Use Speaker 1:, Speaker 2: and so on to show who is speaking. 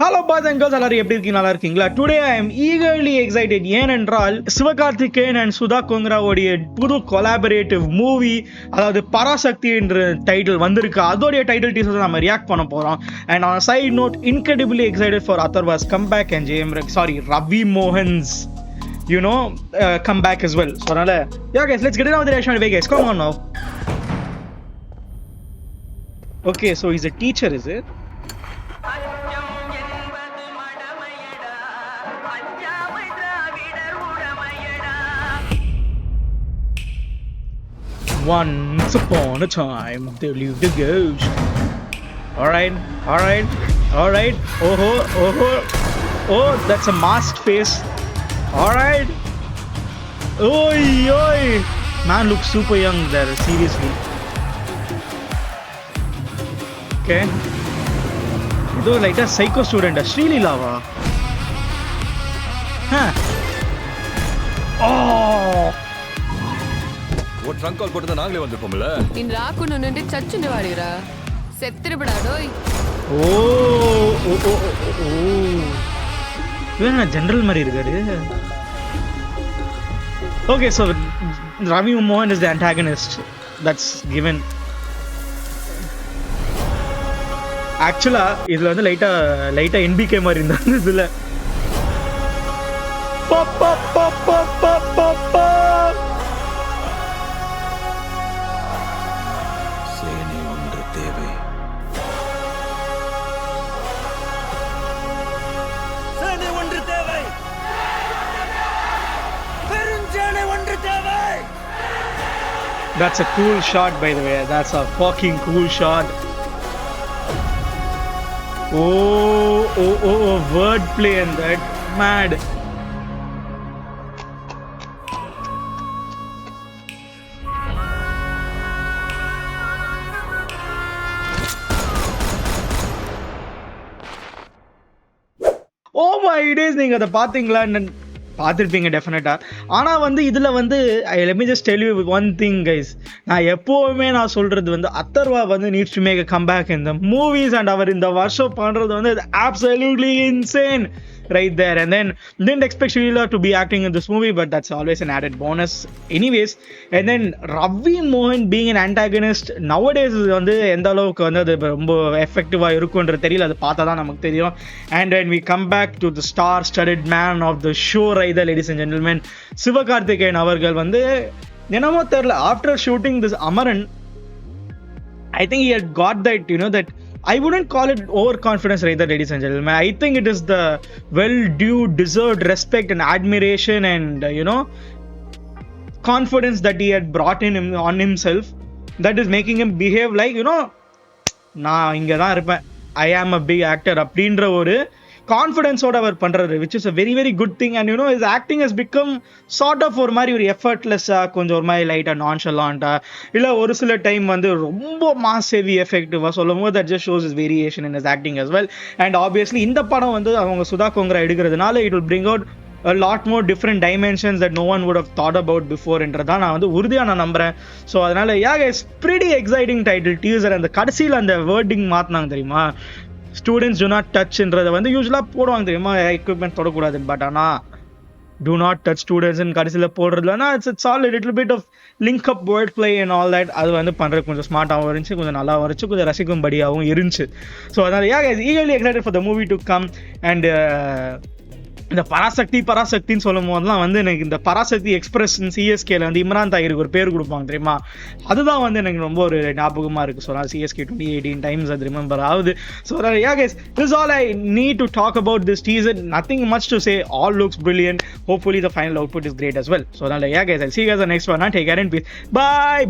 Speaker 1: Hello boys and girls எல்லாரும் எப்படி இருக்கீங்க? நல்லா இருக்கீங்களா? Today I am eagerly excited. ஏனென்றால் சிவகார்த்திகேயன் அண்ட் சுதா கோங்கராவுடைய புது கொலாபரேட்டிவ் மூவி, அதாவது பராசக்தி என்ற டைட்டில் வந்திருக்கு. அதோடைய டைட்டில் டீசர் நம்ம ரியாக்ட் பண்ண போறோம். And on side note, incredibly excited for Atharva's comeback and Ravi Mohan's comeback as well. So yeah guys, let's get it on with the reaction video guys. Come on now. Okay, so he's a teacher, is it? Once upon a time, there lived a ghost. Alright. Oh, that's a masked face. Alright. Oi. Man looks super young there, seriously. Okay. This is like a psycho student, Srilila. Huh. Oh.
Speaker 2: ஒரு trunk call போட்டு தான் நாங்களே வந்திருப்போம்ல.
Speaker 3: இந்த ராக்குன்னு நின்று சச்சுன்னு வாடிரா. செத்துறடா டோய்.
Speaker 1: ஓ. இவனா general மாதிரி இருக்காரு. Okay, so Ravi Mohan is the antagonist. That's given. Actually, இதுல வந்து லைட்டா NBK மாதிரி இருந்தாங்க இதுல. That's a cool shot, by the way. That's a fucking cool shot. Oh, wordplay and that. Mad. Oh my days, நீங்க அதை பாத்தீங்களா? பார்த்துருப்பீங்க டெஃபினட்டா. ஆனால் வந்து இதில் வந்து let me just tell you one thing guys. நான் எப்போவுமே நான் சொல்கிறது வந்து அத்தர்வா வந்து needs to make a comeback in the movies, and அவர் இந்த வருஷம் பண்ணுறது வந்து absolutely insane right there. And then didn't expect Srilila to be acting in this movie, but that's always an added bonus anyways. And then Ravi Mohan being an antagonist nowadays வந்து எந்த அளவுக்கு வந்து அது ரொம்ப எஃபெக்டிவாக இருக்குன்றது தெரியல, அது பார்த்தா தான் நமக்கு தெரியும். And when we come back to the star-studded man of the show right there, ladies and gentlemen, Sivakarthikeyan அவர்கள் வந்து என்னமோ தெரியல, after shooting this Amaran, I think he had got that, that I wouldn't call it overconfidence right there, ladies and gentlemen. I think it is the well-due, deserved respect and admiration and, confidence that he had brought in on himself that is making him behave like, நான் இங்கே தான் இருப்பேன், I am a big actor அப்படின்ற ஒரு கான்ஃபிடன்ஸோட அவர் பண்றாரு, which is a very very good thing. And his acting has become sort of ஒரு மாதிரி ஒரு எஃபர்ட்லெஸ்ஸா, கொஞ்சம் ஒரு மாதிரி லைட்டா நான்ஷலண்டா, இல்ல ஒரு சில டைம் வந்து ரொம்ப மாஸ் ஹெவி எஃபெக்டிவா சொல்லும் போது that just shows his variation in his acting as well. And obviously இந்த படம் வந்து அவங்க சுதா கோங்கரா எடுக்கிறதுனால it will bring out a lot more different dimensions that no one would have thought about before என்றதான் நான் வந்து உறுதியா நான் நம்புறேன். ஸோ அதனால yeah guys, pretty exciting title teaser. அந்த கடைசியில் அந்த வேர்டிங் மாத்தினாங்க தெரியுமா, ஸ்டூடெண்ட்ஸ் do not touchன்றதை வந்து யூஸ்வலாக போடுவாங்க தெரியுமா, எக்யூப்மெண்ட் தொடக்கூடாது, பட் ஆனால் do not touch students கடைசியில் போடுறதுலனா it's all a little bit of link up word play and all that. அது வந்து பண்ணுறது கொஞ்சம் ஸ்மார்ட்டாகவும் இருந்துச்சு, கொஞ்சம் நல்லா இருந்துச்சு, கொஞ்சம் ரசிக்கும்படியாகவும் இருந்துச்சு. ஸோ அதனால yeah guys, eagerly excited for the movie to come. And இந்த பராசக்தின்னு சொல்லும் போதெல்லாம் வந்து எனக்கு இந்த பராசக்தி எக்ஸ்பிரஸ் சிஎஸ்கேல வந்து இம்ரான் தாயிருக்கு ஒரு பேர் கொடுப்பாங்க தெரியுமா, அதுதான் வந்து எனக்கு ரொம்ப ஒரு ஞாபகமாக இருக்குது. ஸோ நான் சிஎஸ்கே 2018 டைம்ஸ் அது ரிமெம்பர் ஆகுது. So yeah guys, this is all I need to talk about this teaser. Nothing much to say, all looks brilliant. Hopefully the final output is great as well. So yeah guys, I'll see you guys on the next one. Take care and peace. Bye.